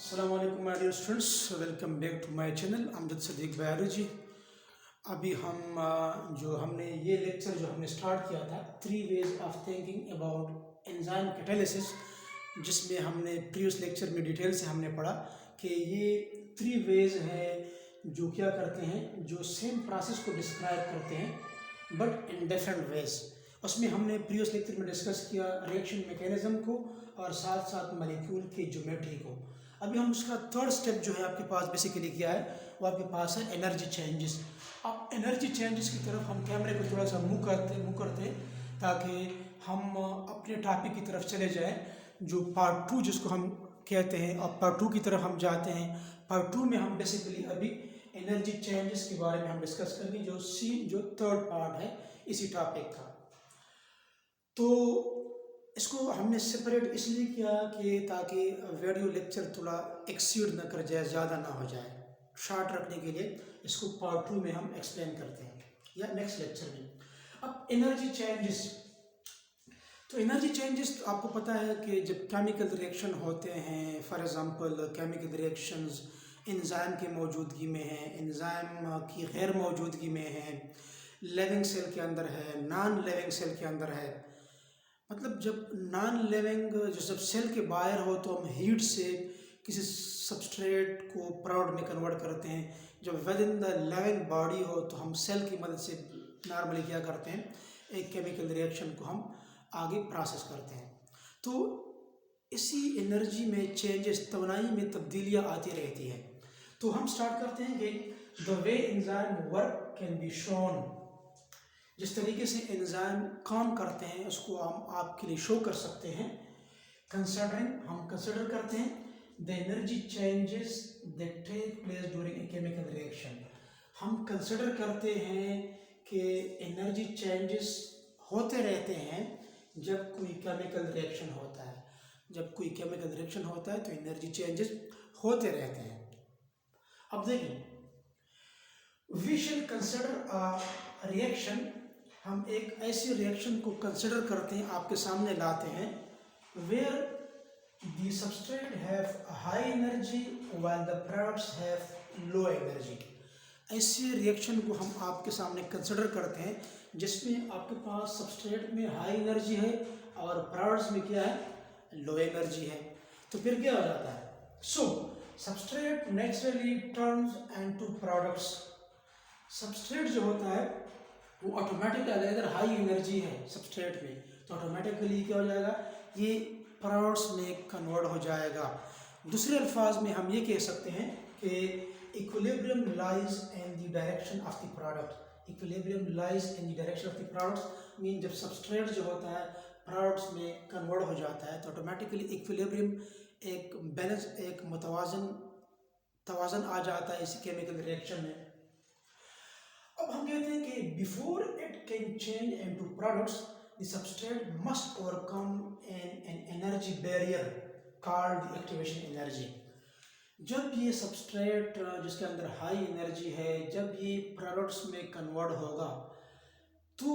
अस्सलाम वालेकुम my dear students, welcome back to my channel Amjad Sadiq Bayaru ji. अभी हम हमने ये लेक्चर जो हमने स्टार्ट किया था, 3 ways of thinking about enzyme catalysis, जिसमें हमने प्रीवियस लेक्चर में डिटेल से हमने पढ़ा कि ये 3 वेज हैं जो क्या करते हैं, जो सेम प्रोसेस को डिस्क्राइब करते हैं बट इन डिफरेंट वेज। उसमें हमने प्रीवियस लेक्चर में डिस्कस किया रिएक्शन मैकेनिज्म को और साथ साथ मॉलिक्यूल की ज्योमेट्री को। अभी हम उसका थर्ड स्टेप जो है आपके पास बेसिकली क्या है, वो आपके पास है एनर्जी चेंजेस। अब एनर्जी चेंजेस की तरफ हम कैमरे को थोड़ा सा मूव करते हैं ताकि हम अपने टॉपिक की तरफ चले जाएं, जो पार्ट 2 जिसको हम कहते हैं। अब पार्ट 2 की तरफ हम जाते हैं। पार्ट 2 में हम बेसिकली अभी एनर्जी चेंजेस के बारे में हम डिस्कस करेंगे, जो थर्ड पार्ट है इसी टॉपिक का। तो इसको हमने सेपरेट इसलिए किया कि ताकि वीडियो लेक्चर थोड़ा एक्सीड ना कर जाए, ज़्यादा ना हो जाए। शॉर्ट रखने के लिए इसको पार्ट 2 में हम एक्सप्लेन करते हैं या नेक्स्ट लेक्चर में। अब एनर्जी चेंजेस, तो एनर्जी चेंजेस तो आपको पता है कि जब केमिकल रिएक्शन होते हैं, for example chemical reactions enzyme की मौजूदगी में है, एंजाइम की गैर मौजूदगी में है, लिविंग सेल के अंदर है, नॉन लिविंग सेल के अंदर है। मतलब जब नॉन लिविंग जो जब सेल के बाहर हो तो हम हीट से किसी सबस्ट्रेट को प्रोडक्ट में कन्वर्ट करते हैं। जब with in the living body हो तो हम सेल की मदद से नॉर्मली क्या करते हैं, एक केमिकल रिएक्शन को हम आगे प्रोसेस करते हैं। तो इसी एनर्जी में चेंजेस, तवानाई में तब्दीलियाँ आती रहती हैं। तो हम स्टार्ट करते हैं कि the way enzyme work can be shown. जिस तरीके से एंजाइम काम करते हैं उसको हम आपके लिए शो कर सकते हैं। हम कंसिडर करते हैं the energy changes that take place during a chemical reaction. हम कंसिडर करते हैं कि एनर्जी चेंजेस होते रहते हैं जब कोई केमिकल रिएक्शन होता है। जब कोई केमिकल रिएक्शन होता है तो एनर्जी चेंजेस होते रहते हैं। अब देखिए, we shall consider a reaction. हम एक ऐसी रिएक्शन को कंसिडर करते हैं, आपके सामने लाते हैं, where the substrate have high energy while the products have low energy. ऐसी रिएक्शन को हम आपके सामने कंसिडर करते हैं जिसमें आपके पास सबस्ट्रेट में हाई एनर्जी है और प्रोडक्ट्स में क्या है, लो एनर्जी है। तो फिर क्या हो जाता है, so substrate naturally turns into products. Substrate जो होता है वो ऑटोमेटिकली, अगर हाई एनर्जी है सबस्ट्रेट में तो ऑटोमेटिकली क्या हो जाएगा, ये प्रोडक्ट्स में कन्वर्ट हो जाएगा। दूसरे अल्फाज में हम ये कह सकते हैं कि equilibrium lies in the direction of the product. Equilibrium lies in the direction of the products mean जब सबस्ट्रेट जो होता है प्रोडक्ट्स में कन्वर्ट हो जाता है तो ऑटोमेटिकली इक्विलिब्रियम, एक बैलेंस, एक तवाज़न आ जाता है इस केमिकल रिएक्शन में। अब हम कहते हैं कि before it can change into products the substrate must overcome an energy barrier called the activation energy. जब ये सबस्ट्रेट जिसके अंदर हाई एनर्जी है, जब ये प्रोडक्ट्स में कन्वर्ट होगा तो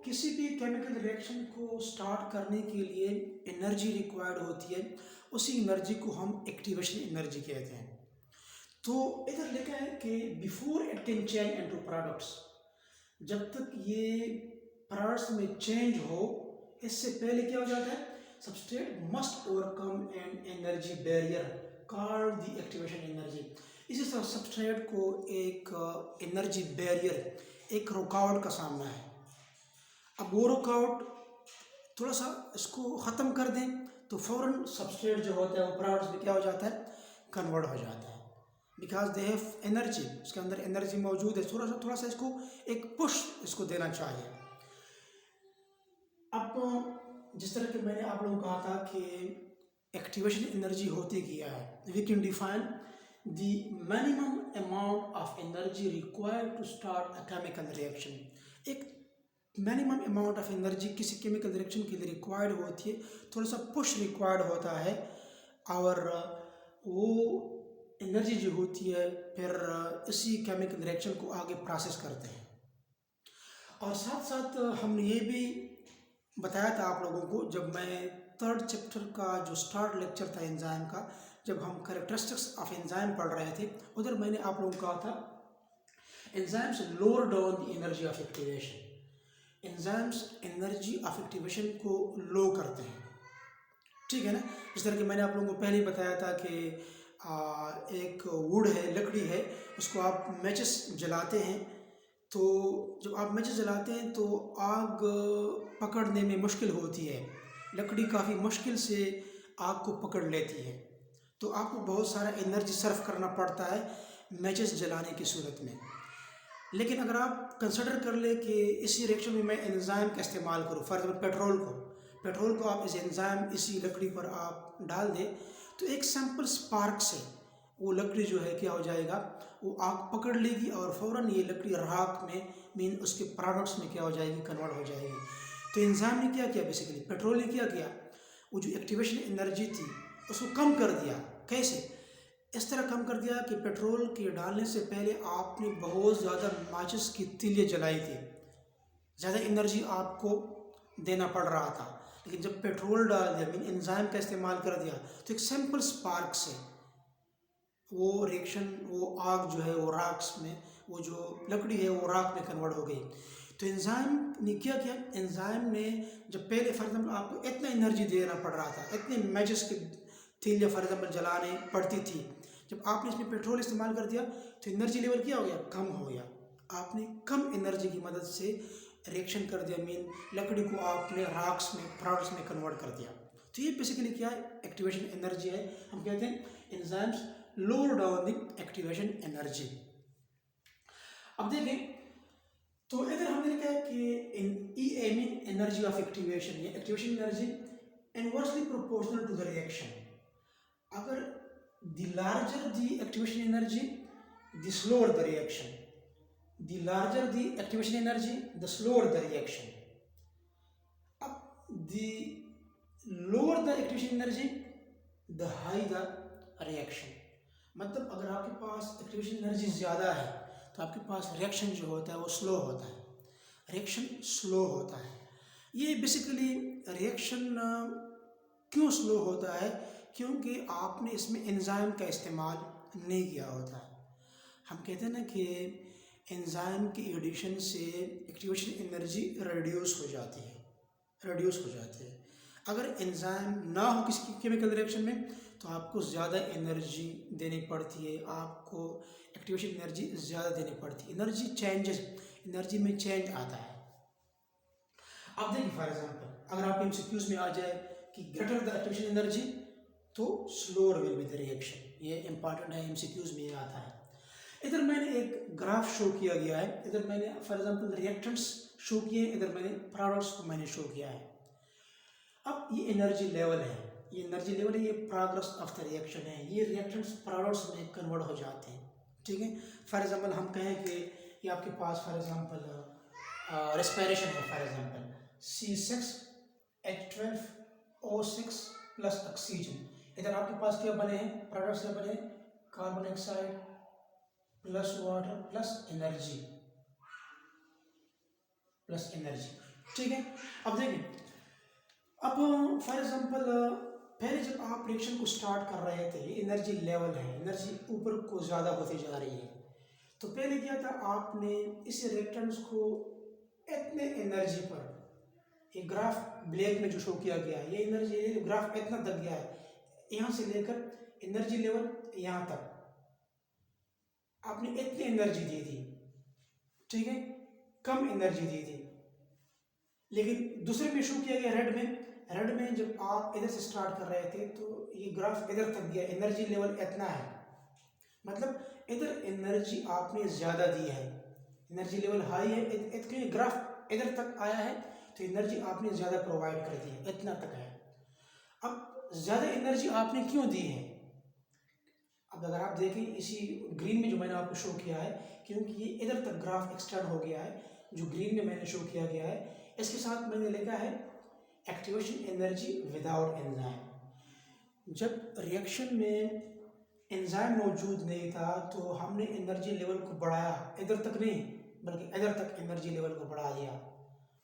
किसी भी केमिकल रिएक्शन को स्टार्ट करने के लिए एनर्जी रिक्वायर्ड होती है। उसी एनर्जी को हम एक्टिवेशन एनर्जी कहते हैं। तो इधर लिखा है कि before it can change into products, जब तक ये प्रोडक्ट्स में चेंज हो इससे पहले क्या हो जाता है, substrate must overcome an energy barrier called the activation energy. इसी तरह सबस्ट्रेट को एक एनर्जी बैरियर, एक रुकावट का सामना है। अब वो रुकावट थोड़ा सा इसको ख़त्म कर दें तो फ़ौरन सबस्ट्रेट जो होता है वो प्रोडक्ट्स में क्या हो जाता है, कन्वर्ट हो जाता है, बिकॉज दे हैव एनर्जी। उसके अंदर एनर्जी मौजूद है। थोड़ा सा इसको एक पुश इसको देना चाहिए। अब जिस तरह के मैंने आप लोगों को कहा था कि एक्टिवेशन एनर्जी होती क्या है, we can define the minimum amount of energy required to start a chemical reaction. एक मिनिमम अमाउंट ऑफ एनर्जी किसी केमिकल रिएक्शन के लिए रिक्वायर्ड होती है, थोड़ा सा पुश रिक्वायर्ड होता है और वो एनर्जी जो होती है फिर इसी केमिकल रिएक्शन को आगे प्रोसेस करते हैं। और साथ साथ हमने ये भी बताया था आप लोगों को, जब मैं थर्ड चैप्टर का जो स्टार्ट लेक्चर था एंजाइम का, जब हम कैरेक्टरिस्टिक्स ऑफ एंजाइम पढ़ रहे थे, उधर मैंने आप लोगों को कहा था enzymes lower down the energy of activation. Enzymes energy of activation को लो करते हैं, ठीक है ना। जिस तरह कि मैंने आप लोगों को पहले ही बताया था कि एक वुड है, लकड़ी है, उसको आप मैचेस जलाते हैं, तो जब आप मैचेस जलाते हैं तो आग पकड़ने में मुश्किल होती है, लकड़ी काफ़ी मुश्किल से आग को पकड़ लेती है, तो आपको बहुत सारा एनर्जी सर्व करना पड़ता है मैचेस जलाने की सूरत में। लेकिन अगर आप कंसिडर कर ले कि इसी रिएक्शन में मैं एंजाइम का इस्तेमाल करूँ, फॉर एग्जाम्पल पेट्रोल को आप इस एंजाइम इसी लकड़ी पर आप डाल दें, तो एक सिंपल स्पार्क से वो लकड़ी जो है क्या हो जाएगा, वो आग पकड़ लेगी और फ़ौरन ये लकड़ी राख में मीन उसके प्रोडक्ट्स में क्या हो जाएगी, कन्वर्ट हो जाएगी। तो एंजाइम ने क्या किया, बेसिकली पेट्रोल ने क्या किया, वो जो एक्टिवेशन एनर्जी थी उसको कम कर दिया। कैसे? इस तरह कम कर दिया कि पेट्रोल के डालने से पहले आपने बहुत ज़्यादा माचिस की तीलियाँ जलाई थी, ज़्यादा एनर्जी आपको देना पड़ रहा था, लेकिन जब पेट्रोल डाल दिया, मीन एंजाइम का इस्तेमाल कर दिया, तो एक सिंपल स्पार्क से वो रिएक्शन, वो आग जो है वो राख में, वो जो लकड़ी है वो राख में कन्वर्ट हो गई। तो एंजाइम ने क्या किया, एंजाइम ने जब पहले फॉर एग्जाम्पल आपको इतना एनर्जी देना पड़ रहा था, इतने मैचेस की तीलियाँ फॉर एग्जाम्पल जलाने पड़ती थी, जब आपने इसमें पेट्रोल इस्तेमाल कर दिया तो एनर्जी लेवल क्या हो गया, कम हो गया। आपने कम एनर्जी की मदद से रिएक्शन कर दिया, मीन लकड़ी को आपने राक्स में, प्रोडक्ट्स में कन्वर्ट कर दिया। तो ये बेसिकली क्या है, एक्टिवेशन एनर्जी है। हम कहते हैं enzymes lower down the activation energy. अब देखें तो इधर हमने लिखा है कि E mean energy of activation, ये activation energy inversely proportional to the reaction. अगर the larger the activation energy, the slower the reaction. The larger the activation energy, the slower the reaction. अब the lower the activation energy, the high the reaction. मतलब अगर आपके पास activation energy ज़्यादा है तो आपके पास reaction जो होता है वो स्लो होता है, रिएक्शन स्लो होता है। ये बेसिकली रिएक्शन क्यों स्लो होता है, क्योंकि आपने इसमें एंजाइम का इस्तेमाल नहीं किया होता। हम कहते हैं ना कि एंजाइम की एडिशन से एक्टिवेशन एनर्जी रिड्यूस हो जाती है। अगर एंजाइम ना हो किसी केमिकल रिएक्शन में तो आपको ज़्यादा एनर्जी देनी पड़ती है, आपको एक्टिवेशन एनर्जी ज़्यादा देनी पड़ती है, एनर्जी में चेंज आता है। अब देखिए फॉर एग्जांपल अगर आपके एमसीक्यूज में आ जाए कि ग्रेटर द एक्टिवेशन एनर्जी तो slower will be the reaction, ये इंपॉर्टेंट है, एमसीक्यूज में ये आता है। इधर मैंने एक ग्राफ शो किया गया है, इधर मैंने फॉर एग्जांपल रिएक्टेंट्स शो किए, इधर मैंने प्रोडक्ट्स को मैंने शो किया है। अब ये एनर्जी लेवल है, ये प्रोग्रेस ऑफ द रिएक्शन है, ये रिएक्टेंट्स प्रोडक्ट्स में कन्वर्ट हो जाते हैं, ठीक है। फॉर एग्जांपल हम कहें कि ये आपके पास फॉर एग्जांपल रेस्पिरेशन है, for example C6H12O6 plus oxygen. इधर आपके पास क्या बने हैं, प्रोडक्ट्स क्या बने, carbon dioxide plus water plus energy, ठीक है। अब देखिए, अब फॉर एग्जांपल पहले जब आप रिएक्शन को स्टार्ट कर रहे थे, ये एनर्जी लेवल है, एनर्जी ऊपर को ज़्यादा होती जा रही है, तो पहले क्या था, आपने इस रिएक्टेंट्स को इतने एनर्जी पर, ये ग्राफ ब्लैक में जो शो किया गया है, ये एनर्जी, ये ग्राफ इतना तक गया है, यहाँ से लेकर एनर्जी लेवल यहाँ तक आपने इतनी एनर्जी दी थी, ठीक है, कम एनर्जी दी थी। लेकिन दूसरे में शो किया गया रेड में जब आप इधर से स्टार्ट कर रहे थे तो ये ग्राफ इधर तक गया, एनर्जी लेवल इतना है, मतलब इधर एनर्जी आपने ज़्यादा दी है, एनर्जी लेवल हाई है, क्योंकि ग्राफ इधर तक आया है तो एनर्जी आपने ज़्यादा प्रोवाइड कर दी है, इतना तक है। अब ज़्यादा एनर्जी आपने क्यों दी है, अब अगर आप देखें इसी ग्रीन में जो मैंने आपको शो किया है, क्योंकि ये इधर तक ग्राफ एक्सटेंड हो गया है, जो ग्रीन में मैंने शो किया गया है, इसके साथ मैंने लिखा है एक्टिवेशन एनर्जी विदाउट एंजाइम। जब रिएक्शन में एंजाइम मौजूद नहीं था तो हमने एनर्जी लेवल को बढ़ाया, इधर तक नहीं बल्कि इधर तक एनर्जी लेवल को बढ़ा दिया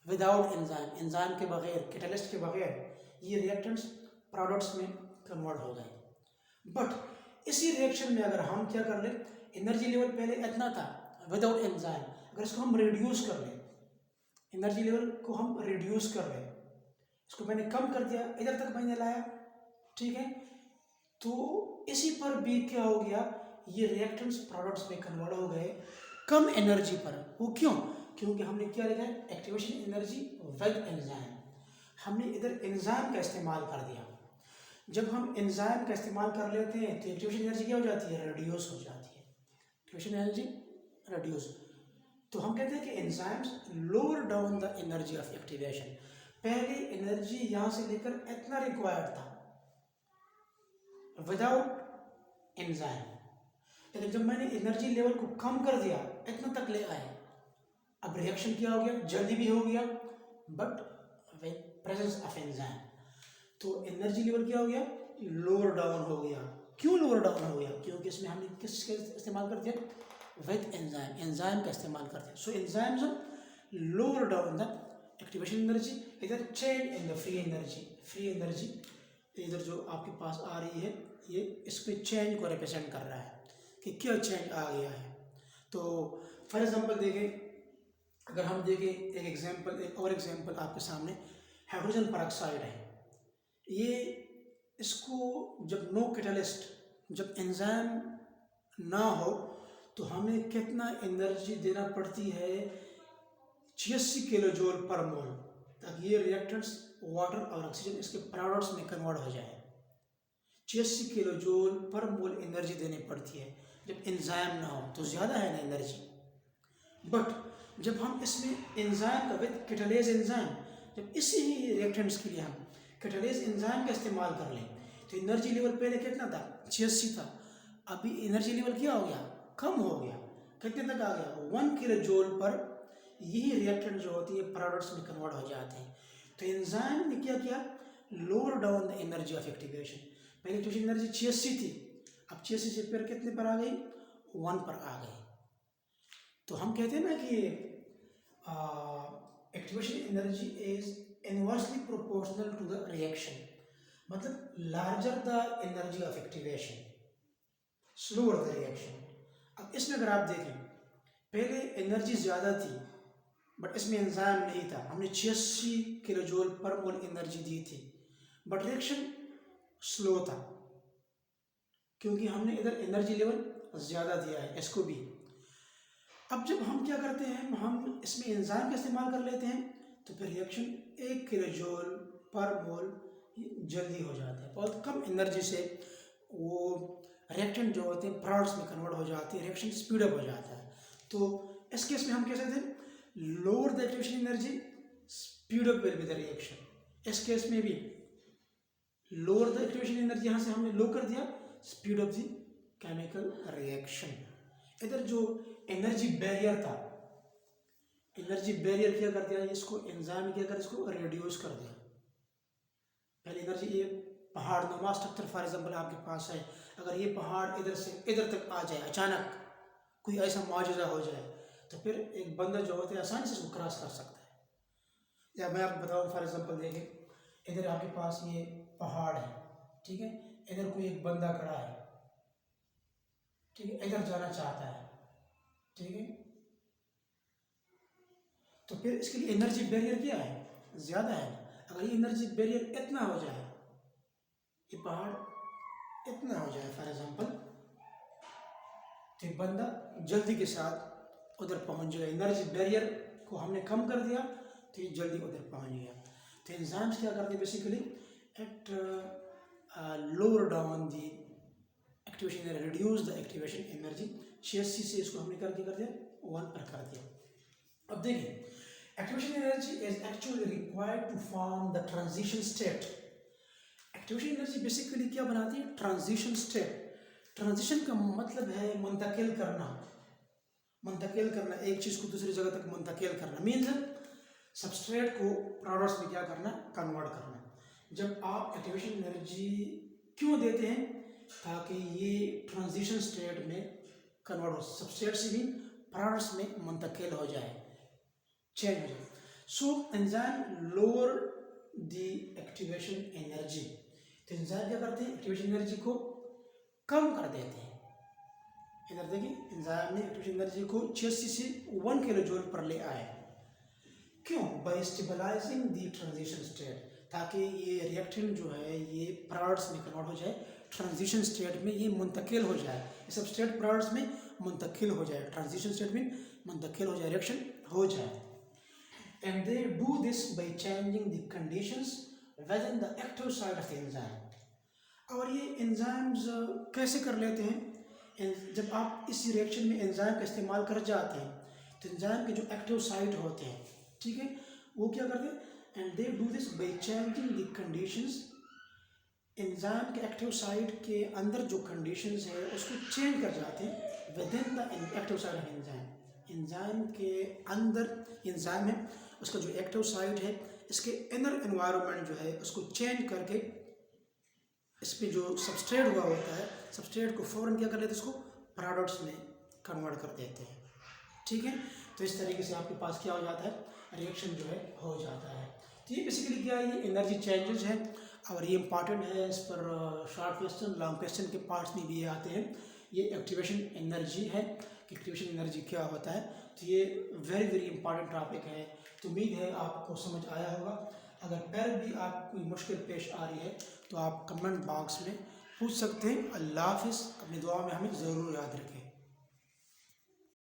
विदाउट एंजाइम के बगैर, कैटलिस्ट के बगैर, ये रिएक्टेंट्स प्रोडक्ट्स में कन्वर्ट हो गए। बट इसी रिएक्शन में अगर हम क्या कर लें, एनर्जी लेवल पहले इतना था विदाउट एंजाइम, अगर इसको हम रिड्यूस कर लें, एनर्जी लेवल को हम रिड्यूस कर लें, इसको मैंने कम कर दिया, इधर तक मैंने लाया, ठीक है, तो इसी पर भी क्या हो गया, ये रिएक्टेंट्स प्रोडक्ट्स में कन्वर्ट हो गए कम एनर्जी पर। वो क्यों? क्योंकि हमने क्या लिखा है, एक्टिवेशन एनर्जी विद एंजाइम, हमने इधर एंजाइम का इस्तेमाल कर दिया। जब हम एंजाइम का इस्तेमाल कर लेते हैं तो एक्टिवेशन एनर्जी क्या हो जाती है, रिड्यूस हो जाती है, एक्टिवेशन एनर्जी रिड्यूस। तो हम कहते हैं कि enzymes lower down the energy of activation. पहले एनर्जी यहाँ से लेकर इतना रिक्वायर्ड था विदाउट एंजाइम, लेकिन जब मैंने एनर्जी लेवल को कम कर दिया, इतना तक ले आए, अब रिएक्शन क्या हो गया, जल्दी भी हो गया but with presence of enzyme, तो एनर्जी लेवल क्या हो गया, लोअर डाउन हो गया। क्यों लोअर डाउन हो गया? क्योंकि इसमें हमने किसका इस्तेमाल कर दिया, विद एंजाइम, एंजाइम का इस्तेमाल कर दिया। So enzymes lower down the activation energy, इधर change in the free energy, free energy इधर जो आपके पास आ रही है, ये इसके चेंज को रिप्रेजेंट कर रहा है कि क्या चेंज आ गया है। तो फॉर एग्जांपल देखें, अगर हम देखें एक एग्जांपल, एक और एग्जांपल आपके सामने, हाइड्रोजन पेरोक्साइड है, ये इसको जब नो कैटलिस्ट, जब एंजाइम ना हो तो हमें कितना एनर्जी देना पड़ती है, 86 किलो जूल पर मोल, ताकि ये रिएक्टेंट्स वाटर और ऑक्सीजन इसके प्रोडक्ट्स में कन्वर्ट हो जाए। 86 किलो जूल पर मोल एनर्जी देनी पड़ती है। जब एंजाइम ना हो तो ज़्यादा है ना एनर्जी, बट जब हम इसमें एंजाइम का विद कैटालेज एंजाइम, जब इसी रिएक्टेंट्स के लिए हम कैटालेज एंजाइम का इस्तेमाल कर लें तो एनर्जी लेवल पहले कितना था, 86 था, अभी एनर्जी लेवल क्या हो गया, कम हो गया, कितने तक आ गया, 1 किलो जूल पर। यही रिएक्टेंट जो होती है प्रोडक्ट्स में कन्वर्ट हो जाते हैं। तो एंजाइम ने क्या किया, lower down the energy of activation. पहले एक्टिवेशन एनर्जी 86 थी, अब 86 से फिर कितने पर आ गई, 1 पर आ गई। तो हम कहते हैं ना कि activation energy is inversely proportional to the reaction, मतलब larger the energy of activation slower the reaction. अब इसमें अगर आप देखें, पहले एनर्जी ज़्यादा थी बट इसमें एंजाइम नहीं था, हमने 86 किलो जूल पर मोल एनर्जी दी थी, बट रिएक्शन स्लो था क्योंकि हमने इधर एनर्जी लेवल ज़्यादा दिया है, इसको भी। अब जब हम क्या करते हैं, हम इसमें एंजाइम का इस्तेमाल कर लेते हैं तो फिर रिएक्शन 1 किलो जूल पर मोल जल्दी हो जाता है, बहुत कम एनर्जी से वो रिएक्टेंट जो होते हैं प्रोडक्ट्स में कन्वर्ट हो जाते हैं, रिएक्शन स्पीड अप हो जाता है। तो इस केस में हम कह सकते हैं lower the activation energy, speed up will be the reaction. इस केस में भी लोअर द एक्टिवेशन एनर्जी, यहाँ से हमने लो कर दिया, speed up the chemical reaction. इधर जो एनर्जी बैरियर था, एनर्जी बैरियर क्या कर दिया, इसको एंजाइम क्या कर, इसको रिड्यूस कर दिया। पहले एनर्जी, ये पहाड़ नुमा स्ट्रक्चर फॉर एग्जाम्पल आपके पास है, अगर ये पहाड़ इधर से इधर तक आ जाए, अचानक कोई ऐसा मौजूदा हो जाए, तो फिर एक बंदा जो होता है आसानी से इसको क्रॉस कर सकता है। या मैं आपको बताऊँ फॉर एग्जाम्पल, देखें इधर आपके पास ये पहाड़ है, ठीक है, इधर कोई एक बंदा खड़ा है, ठीक है, इधर जाना चाहता है, ठीक है, तो फिर इसके लिए एनर्जी बैरियर क्या है, ज़्यादा है। अगर ये एनर्जी बैरियर इतना हो जाए, ये पहाड़ इतना हो जाए फॉर एग्जाम्पल, तो एक बंदा जल्दी के साथ उधर पहुंच जाएगा। एनर्जी बैरियर को हमने कम कर दिया तो ये जल्दी उधर पहुंच गया। तो एंजाइम्स क्या करते हैं, basically it lower down the activation, reduce the activation energy. 86 से इसको हमने करके कर दिया 1 पर कर दिया। अब देखिए, activation energy is actually required to form the transition state. Activation energy basically क्या बनाती है, ट्रांजिशन स्टेट। ट्रांजिशन का मतलब है मुंतकिल करना, मुंतकिल करना, एक चीज़ को दूसरी जगह तक मुंतकिल करना, मीन्स सबस्ट्रेट को प्रोडक्ट्स में क्या करना, कन्वर्ट करना। जब आप एक्टिवेशन एनर्जी क्यों देते हैं, ताकि ये ट्रांजिशन स्टेट में कन्वर्ट हो, सबस्ट्रेट से भी प्रोडक्ट्स में मुंतकिल हो जाए, चेंज हो जाए। So enzyme lower the activation energy. तो एंजाइम क्या करते हैं, एक्टिवेशन एनर्जी को कम कर देते हैं। इधर देखिए, एंजाइम ने एक्टिवेशन एनर्जी को 86 से 1 किलो जूल पर ले आए। क्यों? By stabilising the transition state, ताकि ये रिएक्टेंट जो है ये प्रोडक्ट्स में कन्वर्ट हो जाए, ट्रांजिशन स्टेट में ये मुंतकिल हो जाए, ये सब स्टेट प्रोडक्ट्स में मुंतकिल हो जाए, ट्रांजिशन स्टेट में मुंतकिल हो जाए, रिएक्शन हो जाए। And they do this by changing the conditions with in the active site of the enzyme. और ये एंजाइम्स कैसे कर लेते हैं? जब आप इस रिएक्शन में एंजाइम का इस्तेमाल कर जाते हैं तो एंजाइम के जो एक्टिव साइट होते हैं, ठीक है, वो क्या करते हैं? And they do this by changing the conditions. Enzyme के एक्टिव साइट के अंदर जो कंडीशंस है उसको चेंज कर जाते हैं with in the active site of enzyme. Enzyme के अंदर एंजाइम है, उसका जो एक्टिव साइट है, इसके इनर एनवायरनमेंट जो है उसको चेंज करके इस पर जो सबस्ट्रेट हुआ होता है, सबस्ट्रेट को फ़ौरन क्या कर लेते हैं, इसको प्रोडक्ट्स में कन्वर्ट कर देते हैं। ठीक है, तो इस तरीके से आपके पास क्या हो जाता है, रिएक्शन जो है हो जाता है। तो ये बेसिकली क्या है, ये एनर्जी चेंजेस है और ये इंपॉर्टेंट है। इस पर शॉर्ट क्वेश्चन, लॉन्ग क्वेश्चन के पार्ट्स में भी ये आते हैं। ये एक्टिवेशन एनर्जी है कि एक्टिवेशन एनर्जी क्या होता है, तो ये वेरी वेरी इंपॉर्टेंट टॉपिक है। तो उम्मीद है आपको समझ आया होगा। अगर फिर भी आपको कोई मुश्किल पेश आ रही है तो आप कमेंट बॉक्स में पूछ सकते हैं। अल्लाह हाफिज़। अपनी दुआ में हमें ज़रूर याद रखें।